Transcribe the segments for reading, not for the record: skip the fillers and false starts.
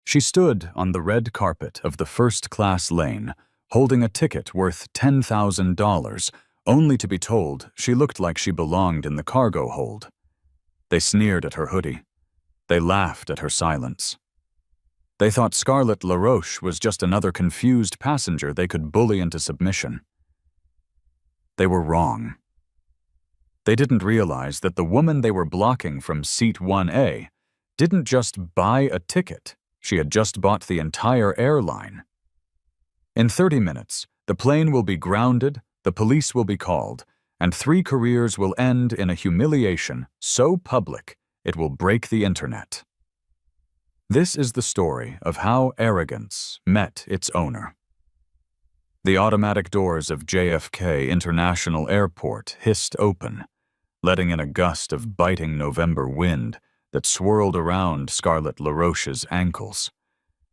She stood on the red carpet of the first-class lane, holding a ticket worth $10,000, only to be told she looked like she belonged in the cargo hold. They sneered at her hoodie. They laughed at her silence. They thought Scarlett LaRoche was just another confused passenger they could bully into submission. They were wrong. They didn't realize that the woman they were blocking from seat 1A didn't just buy a ticket, she had just bought the entire airline. In 30 minutes, the plane will be grounded, the police will be called, and 3 careers will end in a humiliation so public it will break the internet. This is the story of how arrogance met its owner. The automatic doors of JFK International Airport hissed open, letting in a gust of biting November wind that swirled around Scarlett LaRoche's ankles.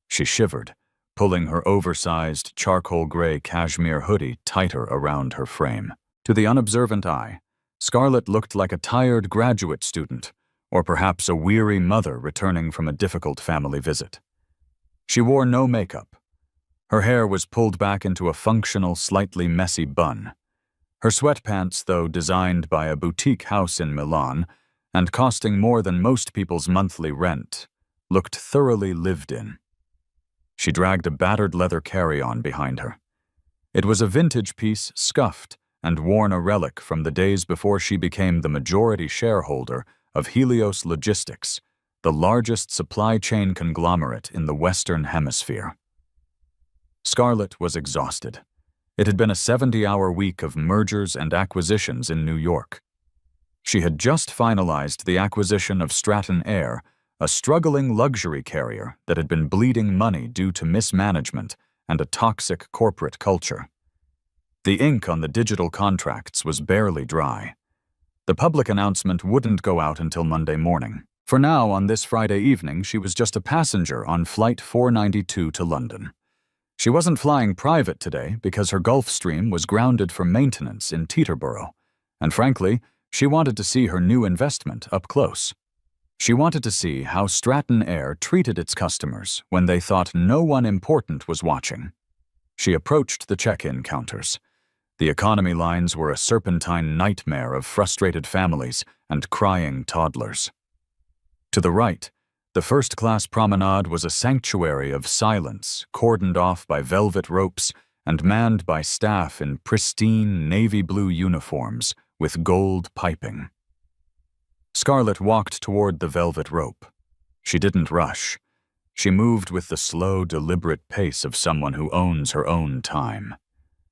She shivered, pulling her oversized charcoal gray cashmere hoodie tighter around her frame. To the unobservant eye, Scarlett looked like a tired graduate student, or perhaps a weary mother returning from a difficult family visit. She wore no makeup. Her hair was pulled back into a functional, slightly messy bun. Her sweatpants, though designed by a boutique house in Milan and costing more than most people's monthly rent, looked thoroughly lived in. She dragged a battered leather carry-on behind her. It was a vintage piece, scuffed, and worn a relic from the days before she became the majority shareholder of Helios Logistics, the largest supply chain conglomerate in the Western Hemisphere. Scarlett was exhausted. It had been a 70-hour week of mergers and acquisitions in New York. She had just finalized the acquisition of Stratton Air, a struggling luxury carrier that had been bleeding money due to mismanagement and a toxic corporate culture. The ink on the digital contracts was barely dry. The public announcement wouldn't go out until Monday morning. For now, on this Friday evening, she was just a passenger on Flight 492 to London. She wasn't flying private today because her Gulfstream was grounded for maintenance in Teterboro, and frankly, she wanted to see her new investment up close. She wanted to see how Stratton Air treated its customers when they thought no one important was watching. She approached the check-in counters. The economy lines were a serpentine nightmare of frustrated families and crying toddlers. To the right, the first-class promenade was a sanctuary of silence, cordoned off by velvet ropes and manned by staff in pristine navy blue uniforms with gold piping. Scarlett walked toward the velvet rope. She didn't rush. She moved with the slow, deliberate pace of someone who owns her own time.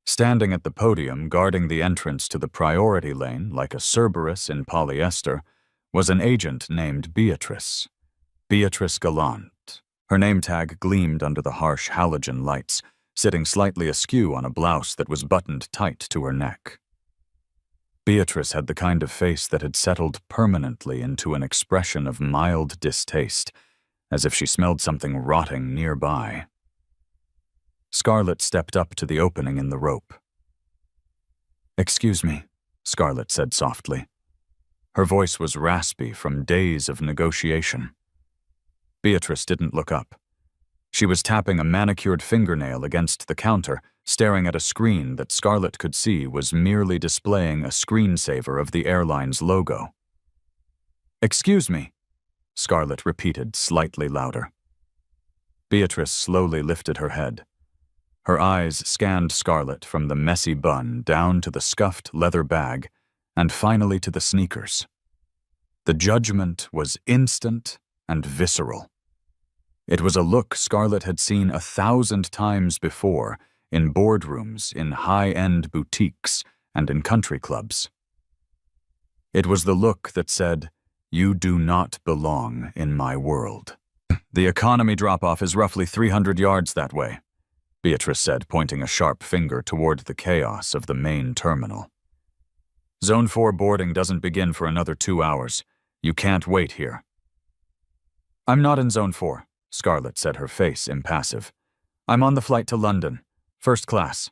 Standing at the podium, guarding the entrance to the priority lane like a Cerberus in polyester, was an agent named Beatrice. Beatrice Gallant. Her name tag gleamed under the harsh halogen lights, sitting slightly askew on a blouse that was buttoned tight to her neck. Beatrice had the kind of face that had settled permanently into an expression of mild distaste, as if she smelled something rotting nearby. Scarlett stepped up to the opening in the rope. "Excuse me," Scarlett said softly. Her voice was raspy from days of negotiation. Beatrice didn't look up. She was tapping a manicured fingernail against the counter, staring at a screen that Scarlett could see was merely displaying a screensaver of the airline's logo. "Excuse me," Scarlett repeated slightly louder. Beatrice slowly lifted her head. Her eyes scanned Scarlett from the messy bun down to the scuffed leather bag and finally to the sneakers. The judgment was instant and visceral. It was a look Scarlett had seen 1,000 times before in boardrooms, in high-end boutiques, and in country clubs. It was the look that said, "You do not belong in my world." "The economy drop-off is roughly 300 yards that way," Beatrice said, pointing a sharp finger toward the chaos of the main terminal. "Zone 4 boarding doesn't begin for another 2 hours. You can't wait here." "I'm not in Zone 4, Scarlett said, her face impassive. "I'm on the flight to London, first class."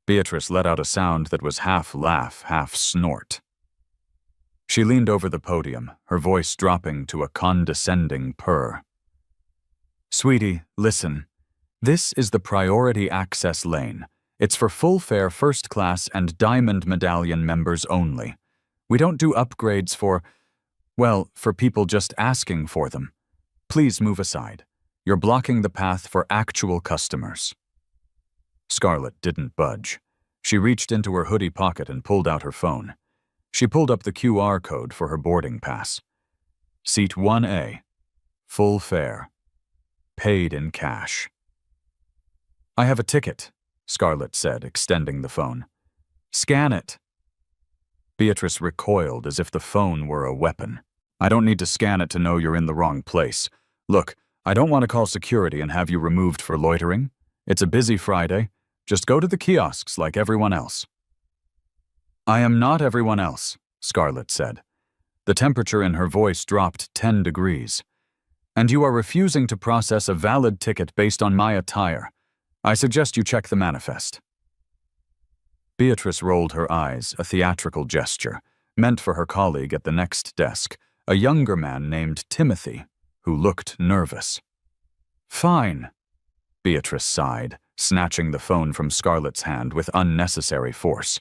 Beatrice let out a sound that was half laugh, half snort. She leaned over the podium, her voice dropping to a condescending purr. Sweetie, listen. This is the priority access lane. It's for full fare first class and Diamond Medallion members only. We don't do upgrades for people just asking for them. Please move aside. You're blocking the path for actual customers. Scarlett didn't budge. She reached into her hoodie pocket and pulled out her phone. She pulled up the QR code for her boarding pass. Seat 1A. Full fare. Paid in cash. I have a ticket, Scarlett said, extending the phone. Scan it. Beatrice recoiled as if the phone were a weapon. I don't need to scan it to know you're in the wrong place. Look, I don't want to call security and have you removed for loitering. It's a busy Friday. Just go to the kiosks like everyone else. I am not everyone else, Scarlett said. The temperature in her voice dropped 10 degrees. And you are refusing to process a valid ticket based on my attire. I suggest you check the manifest. Beatrice rolled her eyes, a theatrical gesture, meant for her colleague at the next desk, a younger man named Timothy, who looked nervous. Fine, Beatrice sighed, snatching the phone from Scarlett's hand with unnecessary force.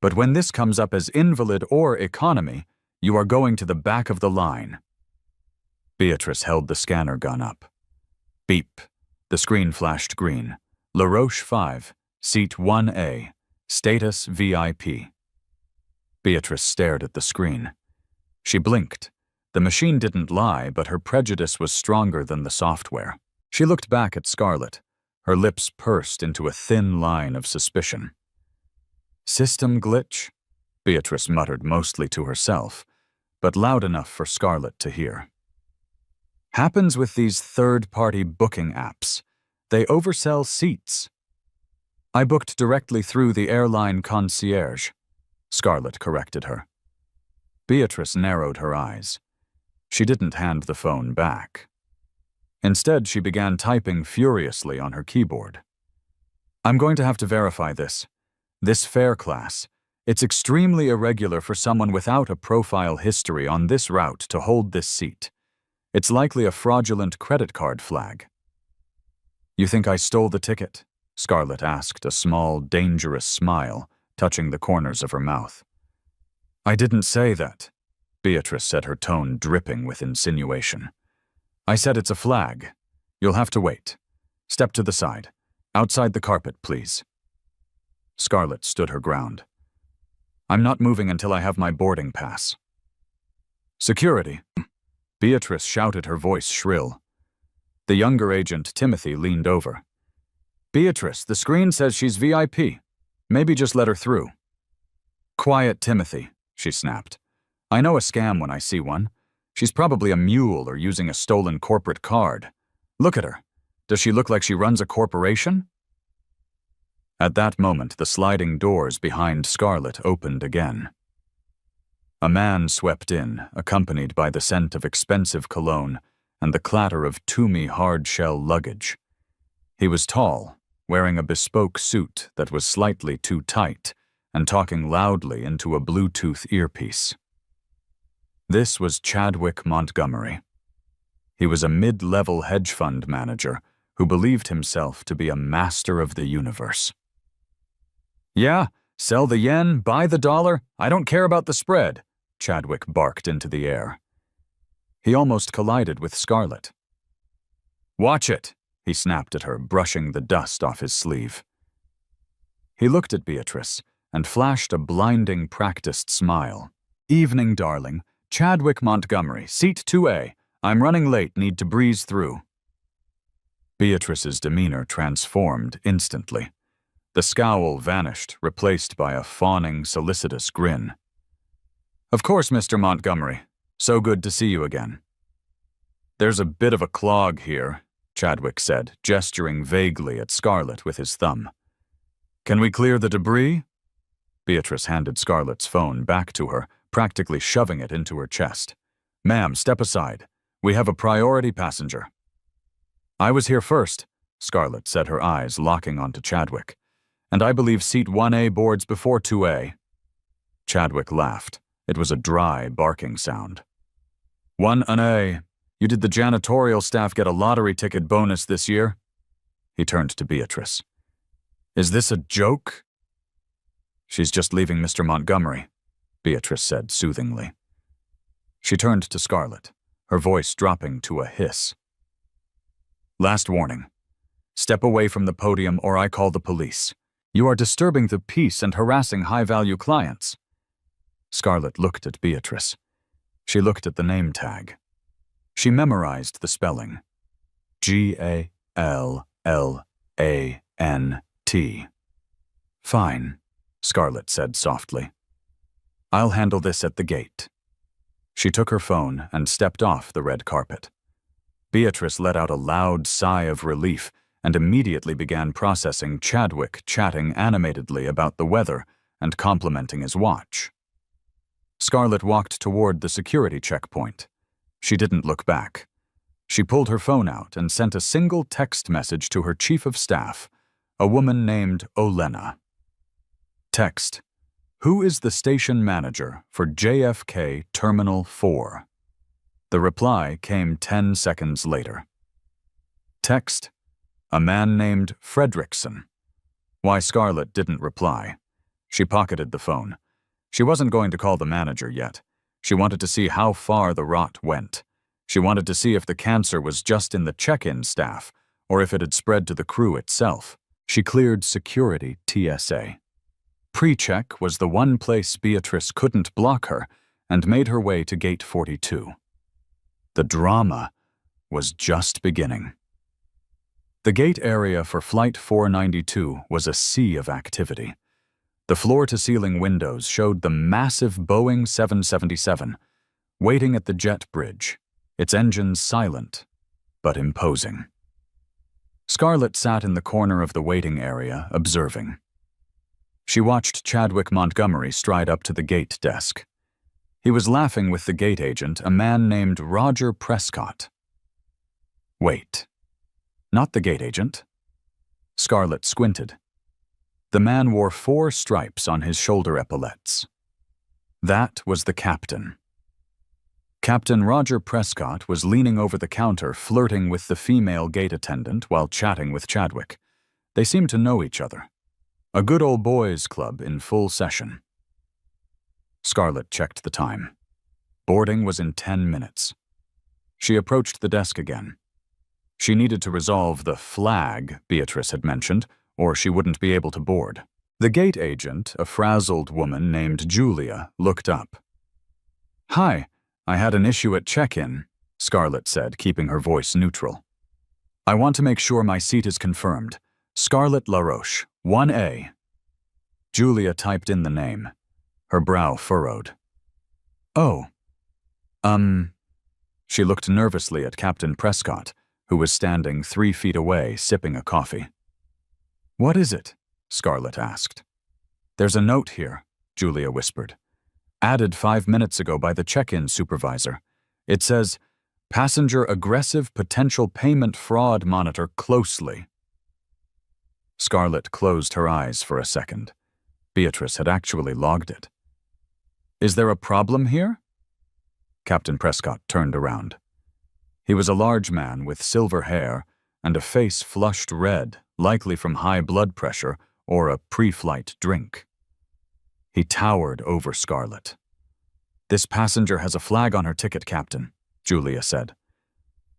But when this comes up as invalid or economy, you are going to the back of the line. Beatrice held the scanner gun up. Beep. The screen flashed green. La Roche 5, Seat 1A, Status VIP. Beatrice stared at the screen. She blinked. The machine didn't lie, but her prejudice was stronger than the software. She looked back at Scarlett. Her lips pursed into a thin line of suspicion. System glitch? Beatrice muttered mostly to herself, but loud enough for Scarlett to hear. Happens with these third-party booking apps. They oversell seats. I booked directly through the airline concierge, Scarlett corrected her. Beatrice narrowed her eyes. She didn't hand the phone back. Instead, she began typing furiously on her keyboard. I'm going to have to verify this. This fare class. It's extremely irregular for someone without a profile history on this route to hold this seat. It's likely a fraudulent credit card flag. You think I stole the ticket? Scarlett asked, a small, dangerous smile touching the corners of her mouth. I didn't say that, Beatrice said, her tone dripping with insinuation. I said it's a flag. You'll have to wait. Step to the side. Outside the carpet, please. Scarlett stood her ground. I'm not moving until I have my boarding pass. Security. Beatrice shouted, her voice shrill. The younger agent, Timothy, leaned over. Beatrice, the screen says she's VIP. Maybe just let her through. Quiet, Timothy, she snapped. I know a scam when I see one. She's probably a mule or using a stolen corporate card. Look at her. Does she look like she runs a corporation? At that moment, the sliding doors behind Scarlett opened again. A man swept in, accompanied by the scent of expensive cologne and the clatter of Toomey hard-shell luggage. He was tall, wearing a bespoke suit that was slightly too tight, and talking loudly into a Bluetooth earpiece. This was Chadwick Montgomery. He was a mid-level hedge fund manager who believed himself to be a master of the universe. Yeah, sell the yen, buy the dollar, I don't care about the spread, Chadwick barked into the air. He almost collided with Scarlett. Watch it, he snapped at her, brushing the dust off his sleeve. He looked at Beatrice and flashed a blinding, practiced smile. Evening, darling. Chadwick Montgomery, seat 2A. I'm running late, need to breeze through. Beatrice's demeanor transformed instantly. The scowl vanished, replaced by a fawning, solicitous grin. Of course, Mr. Montgomery. So good to see you again. There's a bit of a clog here, Chadwick said, gesturing vaguely at Scarlett with his thumb. Can we clear the debris? Beatrice handed Scarlett's phone back to her, practically shoving it into her chest. Ma'am, step aside. We have a priority passenger. I was here first, Scarlett said, her eyes locking onto Chadwick. And I believe seat 1A boards before 2A. Chadwick laughed. It was a dry, barking sound. 1A. You did the janitorial staff get a lottery ticket bonus this year? He turned to Beatrice. Is this a joke? She's just leaving Mr. Montgomery, Beatrice said soothingly. She turned to Scarlett, her voice dropping to a hiss. Last warning. Step away from the podium or I call the police. You are disturbing the peace and harassing high-value clients. Scarlett looked at Beatrice. She looked at the name tag. She memorized the spelling. Gallant. Fine, Scarlett said softly. I'll handle this at the gate. She took her phone and stepped off the red carpet. Beatrice let out a loud sigh of relief and immediately began processing Chadwick chatting animatedly about the weather and complimenting his watch. Scarlett walked toward the security checkpoint. She didn't look back. She pulled her phone out and sent a single text message to her chief of staff, a woman named Olena. Text: Who is the station manager for JFK Terminal 4? The reply came 10 seconds later. Text: A man named Fredrickson. Why Scarlett didn't reply. She pocketed the phone. She wasn't going to call the manager yet. She wanted to see how far the rot went. She wanted to see if the cancer was just in the check-in staff or if it had spread to the crew itself. She cleared security TSA. Pre-check was the one place Beatrice couldn't block her and made her way to Gate 42. The drama was just beginning. The gate area for Flight 492 was a sea of activity. The floor-to-ceiling windows showed the massive Boeing 777, waiting at the jet bridge, its engines silent, but imposing. Scarlett sat in the corner of the waiting area, observing. She watched Chadwick Montgomery stride up to the gate desk. He was laughing with the gate agent, a man named Roger Prescott. Wait, not the gate agent? Scarlett squinted. The man wore 4 stripes on his shoulder epaulettes. That was the captain. Captain Roger Prescott was leaning over the counter, flirting with the female gate attendant while chatting with Chadwick. They seemed to know each other. A good old boys' club in full session. Scarlett checked the time. Boarding was in 10 minutes. She approached the desk again. She needed to resolve the flag Beatrice had mentioned, or she wouldn't be able to board. The gate agent, a frazzled woman named Julia, looked up. Hi, I had an issue at check-in, Scarlett said, keeping her voice neutral. I want to make sure my seat is confirmed. Scarlett LaRoche, 1A. Julia typed in the name. Her brow furrowed. Oh. She looked nervously at Captain Prescott, who was standing 3 feet away, sipping a coffee. What is it? Scarlett asked. There's a note here, Julia whispered. Added 5 minutes ago by the check-in supervisor. It says, Passenger aggressive potential payment fraud monitor closely. Scarlett closed her eyes for a second. Beatrice had actually logged it. Is there a problem here? Captain Prescott turned around. He was a large man with silver hair and a face flushed red, likely from high blood pressure or a pre-flight drink. He towered over Scarlett. This passenger has a flag on her ticket, Captain, Julia said.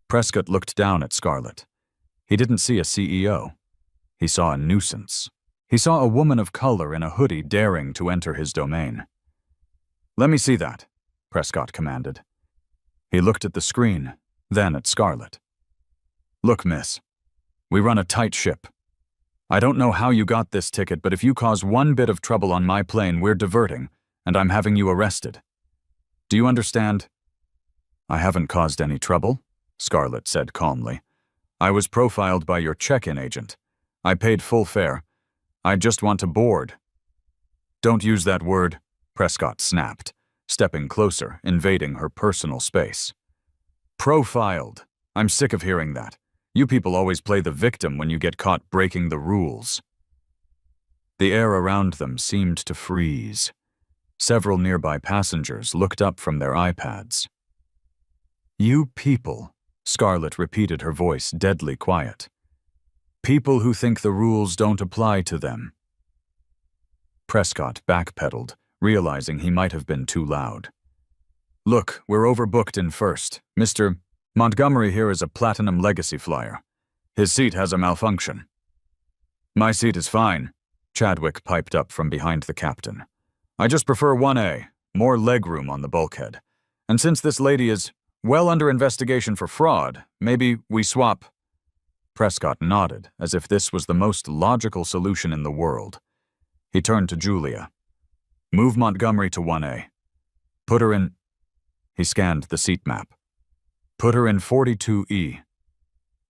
Prescott looked down at Scarlett. He didn't see a CEO. He saw a nuisance. He saw a woman of color in a hoodie daring to enter his domain. Let me see that, Prescott commanded. He looked at the screen, then at Scarlett. Look, miss, we run a tight ship. I don't know how you got this ticket, but if you cause one bit of trouble on my plane, we're diverting, and I'm having you arrested. Do you understand? I haven't caused any trouble, Scarlett said calmly. I was profiled by your check-in agent. I paid full fare. I just want to board. Don't use that word, Prescott snapped, stepping closer, invading her personal space. Profiled. I'm sick of hearing that. You people always play the victim when you get caught breaking the rules. The air around them seemed to freeze. Several nearby passengers looked up from their iPads. You people, Scarlett repeated, her voice deadly quiet. People who think the rules don't apply to them. Prescott backpedaled, realizing he might have been too loud. Look, we're overbooked in first. Mr. Montgomery here is a Platinum Legacy flyer. His seat has a malfunction. My seat is fine, Chadwick piped up from behind the captain. I just prefer 1A, more legroom on the bulkhead. And since this lady is well under investigation for fraud, maybe we swap. Prescott nodded, as if this was the most logical solution in the world. He turned to Julia. Move Montgomery to 1A. Put her in... He scanned the seat map. Put her in 42E.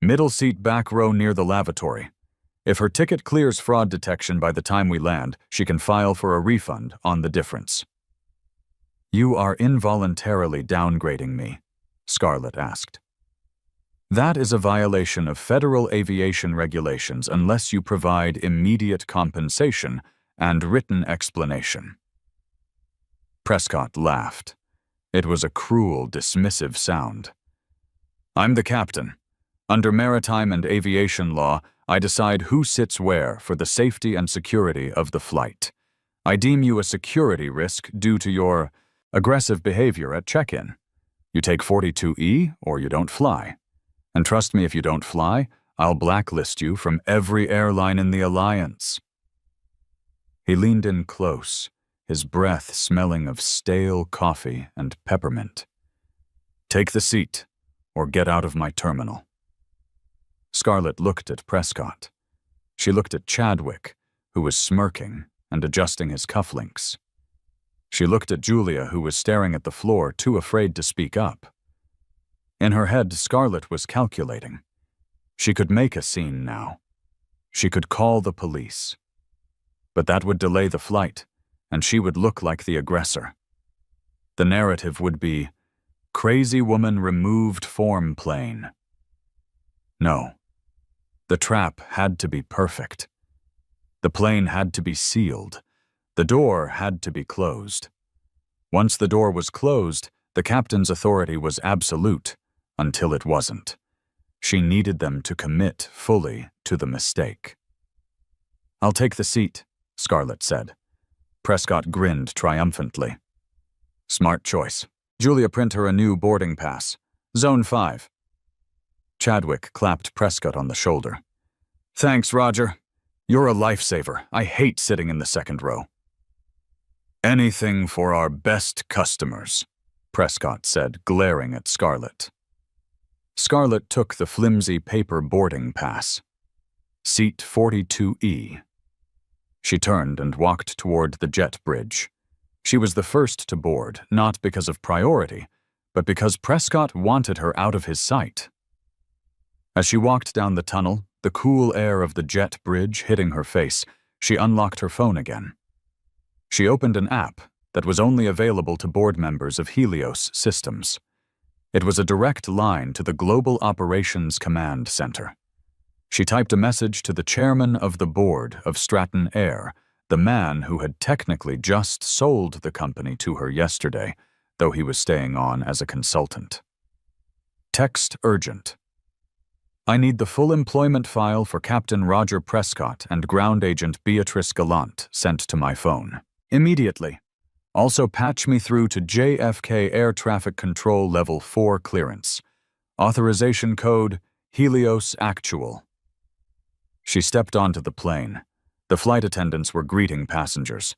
Middle seat, back row near the lavatory. If her ticket clears fraud detection by the time we land, she can file for a refund on the difference. You are involuntarily downgrading me, Scarlett asked. That is a violation of federal aviation regulations unless you provide immediate compensation and written explanation. Prescott laughed. It was a cruel, dismissive sound. I'm the captain. Under maritime and aviation law, I decide who sits where for the safety and security of the flight. I deem you a security risk due to your aggressive behavior at check-in. You take 42E or you don't fly. And trust me, if you don't fly, I'll blacklist you from every airline in the alliance. He leaned in close, his breath smelling of stale coffee and peppermint. Take the seat, or get out of my terminal. Scarlett looked at Prescott. She looked at Chadwick, who was smirking and adjusting his cufflinks. She looked at Julia, who was staring at the floor, too afraid to speak up. In her head, Scarlett was calculating. She could make a scene now. She could call the police. But that would delay the flight, and she would look like the aggressor. The narrative would be, crazy woman removed form plane. No. The trap had to be perfect. The plane had to be sealed. The door had to be closed. Once the door was closed, the captain's authority was absolute, until it wasn't. She needed them to commit fully to the mistake. I'll take the seat, Scarlett said. Prescott grinned triumphantly. Smart choice. Julia, print her a new boarding pass. Zone 5. Chadwick clapped Prescott on the shoulder. Thanks, Roger. You're a lifesaver. I hate sitting in the second row. Anything for our best customers, Prescott said, glaring at Scarlett. Scarlett took the flimsy paper boarding pass. Seat 42E. She turned and walked toward the jet bridge. She was the first to board, not because of priority, but because Prescott wanted her out of his sight. As she walked down the tunnel, the cool air of the jet bridge hitting her face, she unlocked her phone again. She opened an app that was only available to board members of Helios Systems. It was a direct line to the Global Operations Command Center. She typed a message to the chairman of the board of Stratton Air, the man who had technically just sold the company to her yesterday, though he was staying on as a consultant. Text urgent. I need the full employment file for Captain Roger Prescott and Ground Agent Beatrice Gallant sent to my phone. Immediately. Also patch me through to JFK Air Traffic Control Level 4 clearance. Authorization code Helios Actual. She stepped onto the plane. The flight attendants were greeting passengers.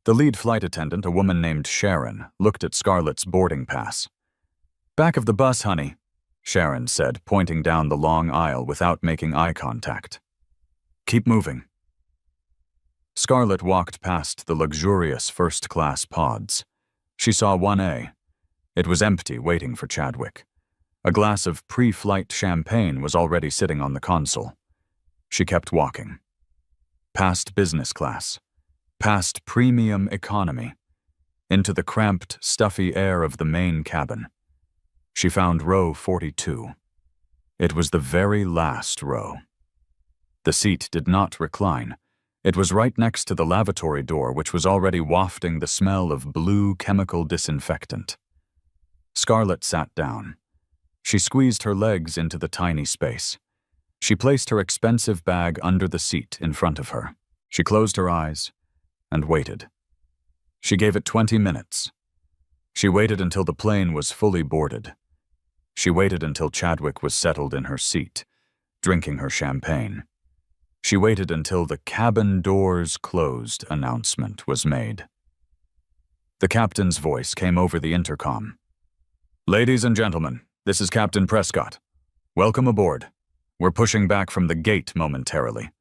The lead flight attendant, a woman named Sharon, looked at Scarlett's boarding pass. Back of the bus, honey, Sharon said, pointing down the long aisle without making eye contact. Keep moving. Scarlett walked past the luxurious first-class pods. She saw 1A. It was empty, waiting for Chadwick. A glass of pre-flight champagne was already sitting on the console. She kept walking. Past business class. Past premium economy. Into the cramped, stuffy air of the main cabin. She found row 42. It was the very last row. The seat did not recline. It was right next to the lavatory door, which was already wafting the smell of blue chemical disinfectant. Scarlett sat down. She squeezed her legs into the tiny space. She placed her expensive bag under the seat in front of her. She closed her eyes and waited. She gave it 20 minutes. She waited until the plane was fully boarded. She waited until Chadwick was settled in her seat, drinking her champagne. She waited until the cabin doors closed announcement was made. The captain's voice came over the intercom. "Ladies and gentlemen, this is Captain Prescott. Welcome aboard. We're pushing back from the gate momentarily.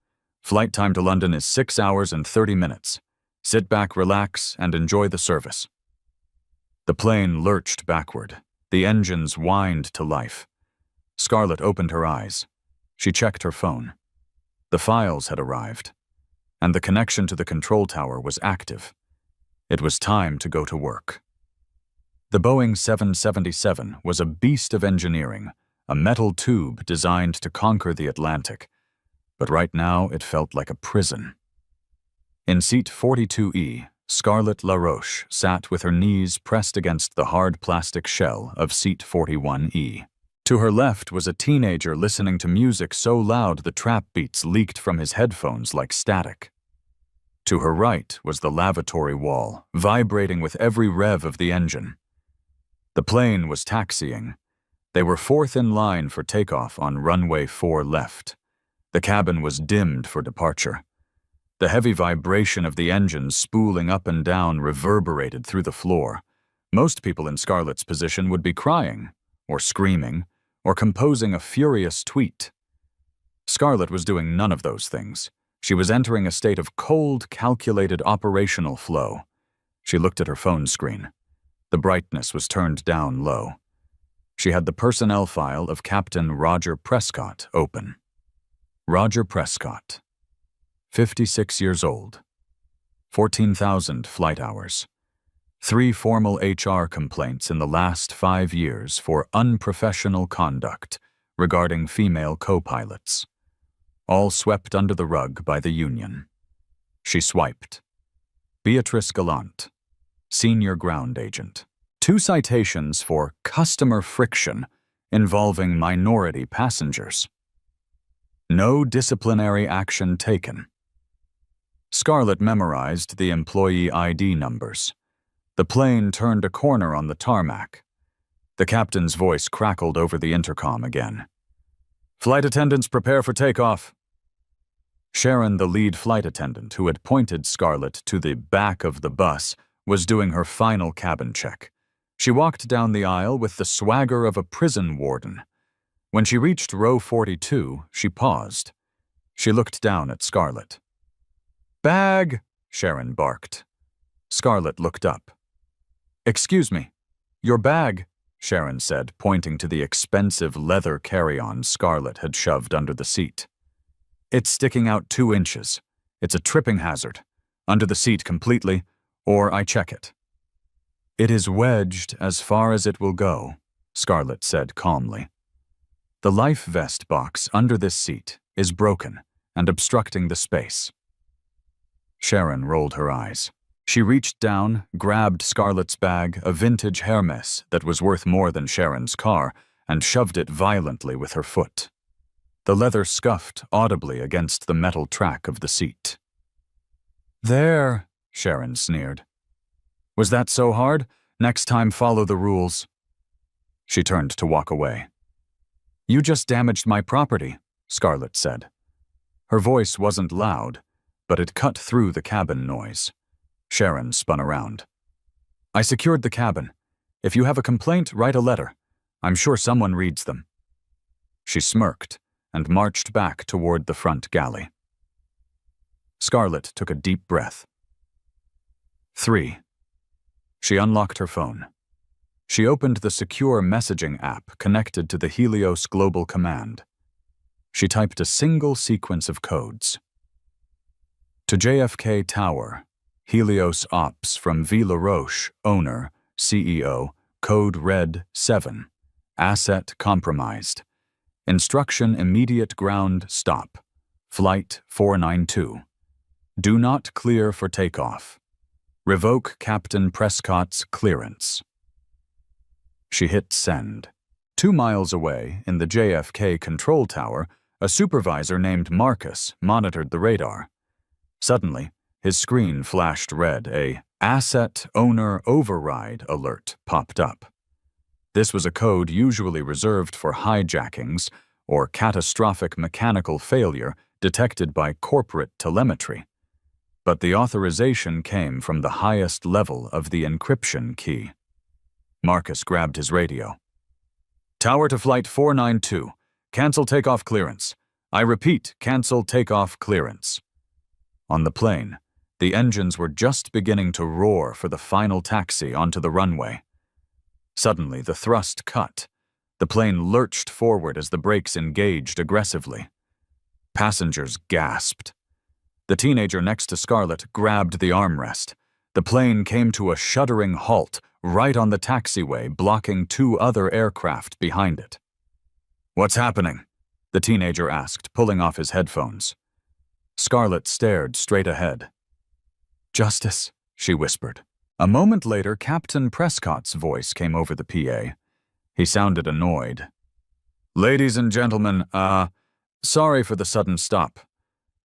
Flight time to London is 6 hours and 30 minutes. Sit back, relax, and enjoy the service." The plane lurched backward. The engines whined to life. Scarlett opened her eyes. She checked her phone. The files had arrived, and the connection to the control tower was active. It was time to go to work. The Boeing 777 was a beast of engineering, a metal tube designed to conquer the Atlantic. But right now it felt like a prison. In seat 42E, Scarlett LaRoche sat with her knees pressed against the hard plastic shell of seat 41E. To her left was a teenager listening to music so loud the trap beats leaked from his headphones like static. To her right was the lavatory wall, vibrating with every rev of the engine. The plane was taxiing. They were fourth in line for takeoff on runway 4 left. The cabin was dimmed for departure. The heavy vibration of the engines spooling up and down reverberated through the floor. Most people in Scarlett's position would be crying, or screaming, or composing a furious tweet. Scarlett was doing none of those things. She was entering a state of cold, calculated operational flow. She looked at her phone screen. The brightness was turned down low. She had the personnel file of Captain Roger Prescott open. Roger Prescott, 56 years old, 14,000 flight hours, 3 formal HR complaints in the last 5 years for unprofessional conduct regarding female co-pilots, all swept under the rug by the union. She swiped. Beatrice Gallant, senior ground agent. 2 citations for customer friction involving minority passengers. No disciplinary action taken. Scarlett memorized the employee ID numbers. The plane turned a corner on the tarmac. The captain's voice crackled over the intercom again. "Flight attendants, prepare for takeoff." Sharon, the lead flight attendant who had pointed Scarlett to the back of the bus, was doing her final cabin check. She walked down the aisle with the swagger of a prison warden. When she reached row 42, she paused. She looked down at Scarlett. "Bag!" Sharon barked. Scarlett looked up. "Excuse me, your bag," Sharon said, pointing to the expensive leather carry-on Scarlett had shoved under the seat. "It's sticking out 2 inches. It's a tripping hazard. Under the seat completely, or I check it." "It is wedged as far as it will go," Scarlett said calmly. "The life vest box under this seat is broken and obstructing the space." Sharon rolled her eyes. She reached down, grabbed Scarlett's bag, a vintage Hermes that was worth more than Sharon's car, and shoved it violently with her foot. The leather scuffed audibly against the metal track of the seat. "There," Sharon sneered. "Was that so hard? Next time follow the rules." She turned to walk away. "You just damaged my property," Scarlett said. Her voice wasn't loud, but it cut through the cabin noise. Sharon spun around. "I secured the cabin. If you have a complaint, write a letter. I'm sure someone reads them." She smirked and marched back toward the front galley. Scarlett took a deep breath. 3. She unlocked her phone. She opened the secure messaging app connected to the Helios Global Command. She typed a single sequence of codes. To JFK Tower, Helios Ops from V. LaRoche, owner, CEO, code red 7, asset compromised. Instruction immediate ground stop. Flight 492. Do not clear for takeoff. Revoke Captain Prescott's clearance. She hit send. 2 miles away, in the JFK control tower, a supervisor named Marcus monitored the radar. Suddenly, his screen flashed red. A Asset Owner Override alert popped up. This was a code usually reserved for hijackings or catastrophic mechanical failure detected by corporate telemetry. But the authorization came from the highest level of the encryption key. Marcus grabbed his radio. "Tower to Flight 492. Cancel takeoff clearance. I repeat, cancel takeoff clearance." On the plane, the engines were just beginning to roar for the final taxi onto the runway. Suddenly, the thrust cut. The plane lurched forward as the brakes engaged aggressively. Passengers gasped. The teenager next to Scarlett grabbed the armrest. The plane came to a shuddering halt right on the taxiway, blocking 2 other aircraft behind it. "What's happening?" the teenager asked, pulling off his headphones. Scarlett stared straight ahead. "Justice," she whispered. A moment later, Captain Prescott's voice came over the PA. He sounded annoyed. "Ladies and gentlemen, sorry for the sudden stop.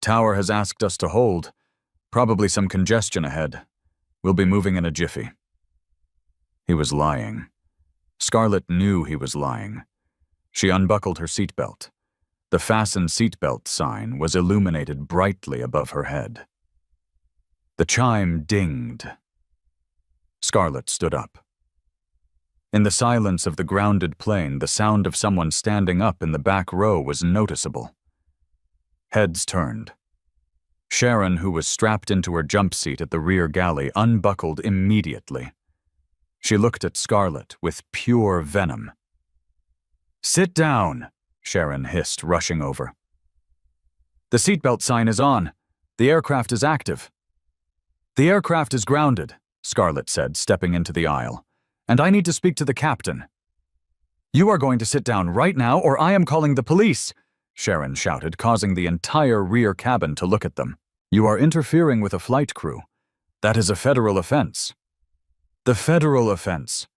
Tower has asked us to hold. Probably some congestion ahead. We'll be moving in a jiffy." He was lying. Scarlett knew he was lying. She unbuckled her seatbelt. The fasten seatbelt sign was illuminated brightly above her head. The chime dinged. Scarlett stood up. In the silence of the grounded plane, the sound of someone standing up in the back row was noticeable. Heads turned. Sharon, who was strapped into her jump seat at the rear galley, unbuckled immediately. She looked at Scarlett with pure venom. "Sit down," Sharon hissed, rushing over. "The seatbelt sign is on. The aircraft is active." "The aircraft is grounded," Scarlett said, stepping into the aisle. "And I need to speak to the captain." "You are going to sit down right now, or I am calling the police," Sharon shouted, causing the entire rear cabin to look at them. "You are interfering with a flight crew. That is a federal offense." "The federal offense,"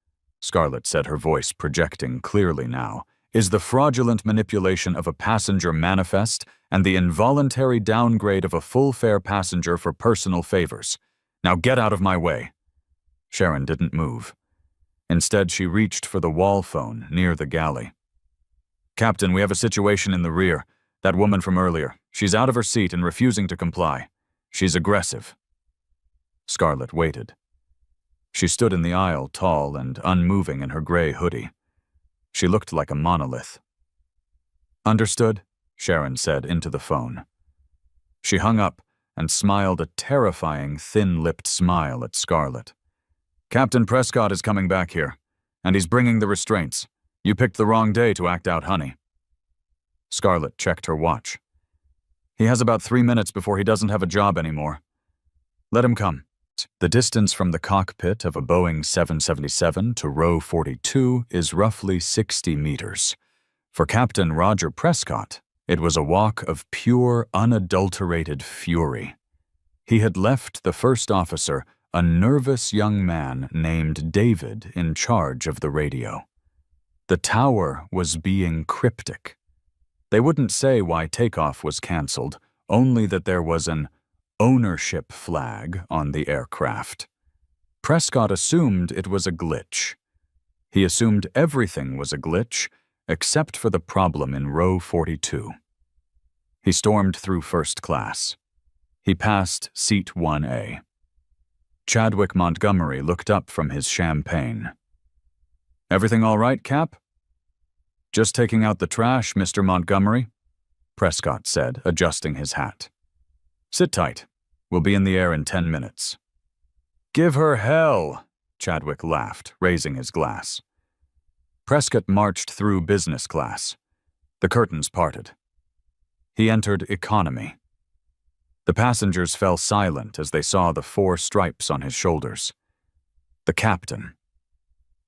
Scarlett said, her voice projecting clearly now, "is the fraudulent manipulation of a passenger manifest and the involuntary downgrade of a full-fare passenger for personal favors. Now get out of my way." Sharon didn't move. Instead, she reached for the wall phone near the galley. "Captain, we have a situation in the rear. That woman from earlier. She's out of her seat and refusing to comply. She's aggressive." Scarlett waited. She stood in the aisle, tall and unmoving in her gray hoodie. She looked like a monolith. "Understood," Sharon said into the phone. She hung up and smiled a terrifying, thin-lipped smile at Scarlett. "Captain Prescott is coming back here, and he's bringing the restraints. You picked the wrong day to act out, honey." Scarlett checked her watch. "He has about 3 minutes before he doesn't have a job anymore. Let him come." The distance from the cockpit of a Boeing 777 to row 42 is roughly 60 meters. For Captain Roger Prescott, it was a walk of pure, unadulterated fury. He had left the first officer, a nervous young man named David, in charge of the radio. The tower was being cryptic. They wouldn't say why takeoff was canceled, only that there was an ownership flag on the aircraft. Prescott assumed it was a glitch. He assumed everything was a glitch, except for the problem in row 42. He stormed through first class. He passed seat 1A. Chadwick Montgomery looked up from his champagne. "Everything all right, Cap?" "Just taking out the trash, Mr. Montgomery," Prescott said, adjusting his hat. "Sit tight. We'll be in the air in 10 minutes. "Give her hell," Chadwick laughed, raising his glass. Prescott marched through business class. The curtains parted. He entered economy. The passengers fell silent as they saw the 4 stripes on his shoulders. The captain.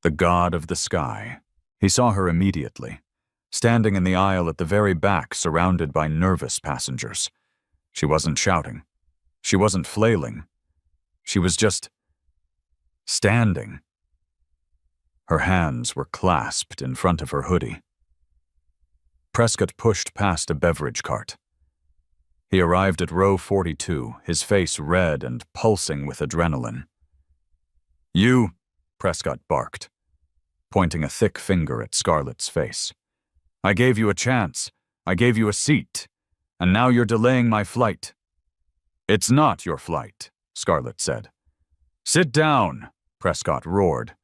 The god of the sky. He saw her immediately, standing in the aisle at the very back, surrounded by nervous passengers. She wasn't shouting. She wasn't flailing. She was just standing. Her hands were clasped in front of her hoodie. Prescott pushed past a beverage cart. He arrived at row 42, his face red and pulsing with adrenaline. "You," Prescott barked, pointing a thick finger at Scarlett's face. "I gave you a chance. I gave you a seat. And now you're delaying my flight." "It's not your flight," Scarlett said. "Sit down," Prescott roared.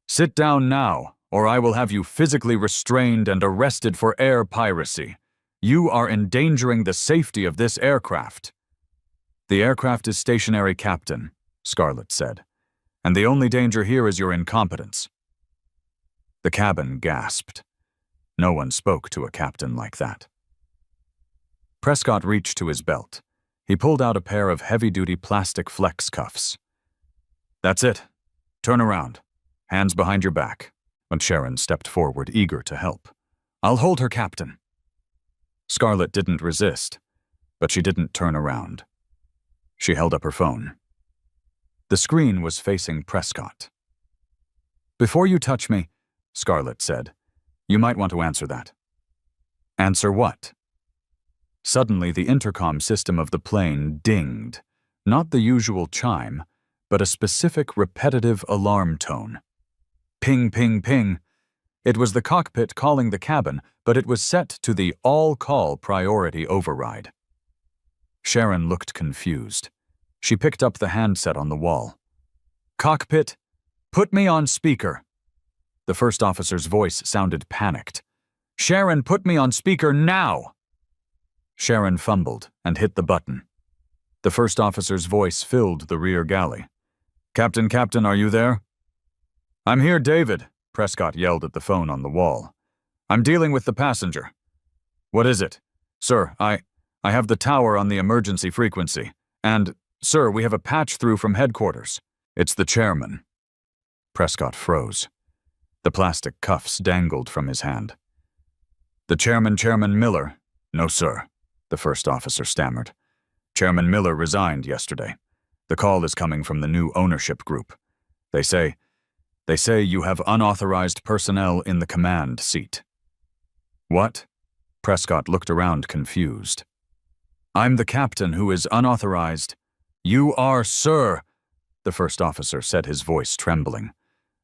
"Sit down now, or I will have you physically restrained and arrested for air piracy. You are endangering the safety of this aircraft." "The aircraft is stationary, Captain," Scarlett said, "and the only danger here is your incompetence." The cabin gasped. No one spoke to a captain like that. Prescott reached to his belt. He pulled out a pair of heavy-duty plastic flex cuffs. "That's it. Turn around. Hands behind your back." When Sharon stepped forward, eager to help. "I'll hold her, Captain." Scarlett didn't resist, but she didn't turn around. She held up her phone. The screen was facing Prescott. "Before you touch me," Scarlett said, "you might want to answer that." "Answer what?" Suddenly, the intercom system of the plane dinged, not the usual chime, but a specific repetitive alarm tone. Ping, ping, ping. It was the cockpit calling the cabin, but it was set to the all-call priority override. Sharon looked confused. She picked up the handset on the wall. "Cockpit, put me on speaker." The first officer's voice sounded panicked. "Sharon, put me on speaker now!" Sharon fumbled and hit the button. The first officer's voice filled the rear galley. "Captain, Captain, are you there?" "I'm here, David," Prescott yelled at the phone on the wall. "I'm dealing with the passenger." "What is it?" "Sir, I have the tower on the emergency frequency. And, sir, we have a patch through from headquarters." "It's the chairman." Prescott froze. The plastic cuffs dangled from his hand. "The chairman, Chairman Miller." "No, sir," the first officer stammered. "Chairman Miller resigned yesterday. The call is coming from the new ownership group. They say you have unauthorized personnel in the command seat." "What?" Prescott looked around confused. "I'm the captain who is unauthorized." "You are, sir," the first officer said, his voice trembling.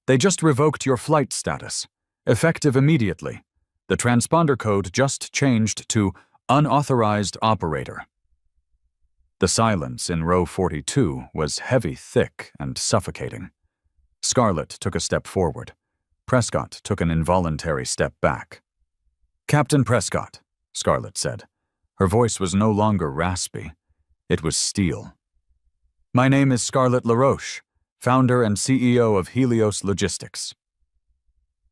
"They just revoked your flight status. Effective immediately. The transponder code just changed to unauthorized operator." The silence in row 42 was heavy, thick, and suffocating. Scarlett took a step forward. Prescott took an involuntary step back. "Captain Prescott," Scarlett said. Her voice was no longer raspy. It was steel. "My name is Scarlett LaRoche, founder and CEO of Helios Logistics."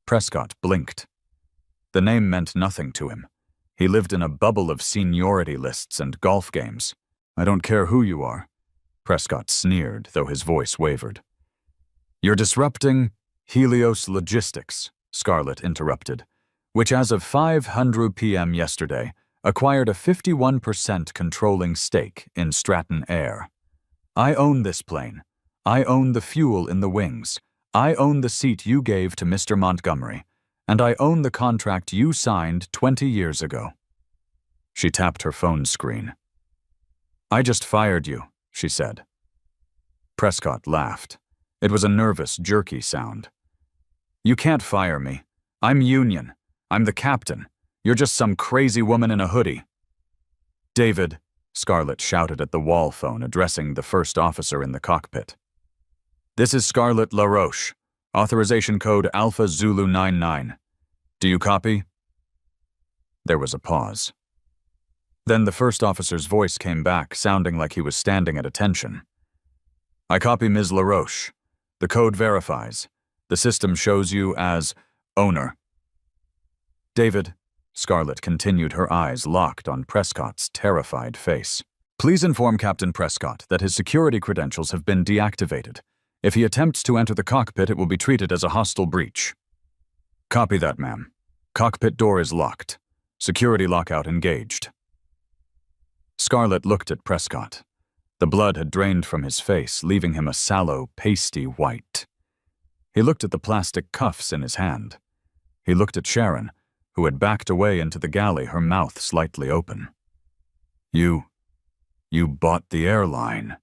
Prescott blinked. The name meant nothing to him. He lived in a bubble of seniority lists and golf games. "I don't care who you are," Prescott sneered, though his voice wavered. "You're disrupting Helios Logistics," Scarlett interrupted, "which as of 5:00 p.m. yesterday acquired a 51% controlling stake in Stratton Air. I own this plane. I own the fuel in the wings. I own the seat you gave to Mr. Montgomery. And I own the contract you signed 20 years ago." She tapped her phone screen. "I just fired you," she said. Prescott laughed. It was a nervous, jerky sound. "You can't fire me. I'm union. I'm the captain. You're just some crazy woman in a hoodie." "David," Scarlett shouted at the wall phone, addressing the first officer in the cockpit. "This is Scarlett LaRoche. Authorization code Alpha Zulu 99. Do you copy?" There was a pause. Then the first officer's voice came back, sounding like he was standing at attention. "I copy, Ms. LaRoche. The code verifies. The system shows you as owner." "David," Scarlett continued, her eyes locked on Prescott's terrified face. "Please inform Captain Prescott that his security credentials have been deactivated. If he attempts to enter the cockpit, it will be treated as a hostile breach." "Copy that, ma'am. Cockpit door is locked. Security lockout engaged." Scarlett looked at Prescott. The blood had drained from his face, leaving him a sallow, pasty white. He looked at the plastic cuffs in his hand. He looked at Sharon, who had backed away into the galley, her mouth slightly open. You bought the airline,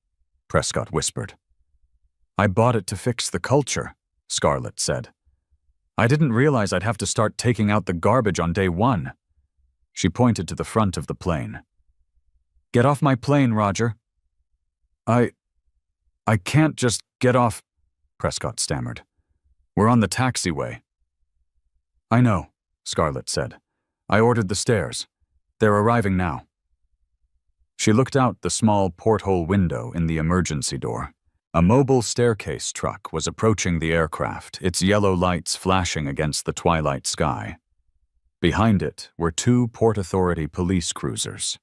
Prescott whispered. I bought it to fix the culture, Scarlett said. I didn't realize I'd have to start taking out the garbage on day one. She pointed to the front of the plane. Get off my plane, Roger. I can't just get off, Prescott stammered. We're on the taxiway. I know, Scarlett said. I ordered the stairs. They're arriving now. She looked out the small porthole window in the emergency door. A mobile staircase truck was approaching the aircraft, its yellow lights flashing against the twilight sky. Behind it were 2 Port Authority police cruisers.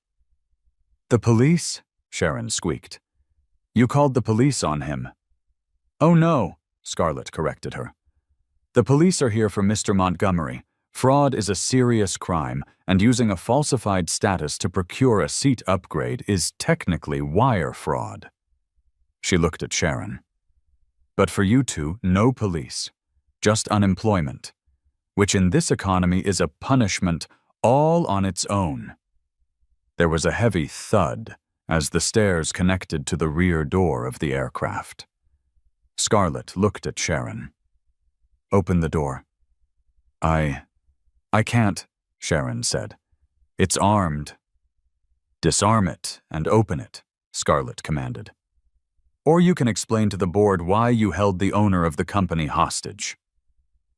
The police? Sharon squeaked. You called the police on him. Oh no, Scarlett corrected her. The police are here for Mr. Montgomery. Fraud is a serious crime, and using a falsified status to procure a seat upgrade is technically wire fraud. She looked at Sharon. But for you two, no police, just unemployment, which in this economy is a punishment all on its own. There was a heavy thud as the stairs connected to the rear door of the aircraft. Scarlett looked at Sharon. Open the door. I can't, Sharon said. It's armed. Disarm it and open it, Scarlett commanded. Or you can explain to the board why you held the owner of the company hostage.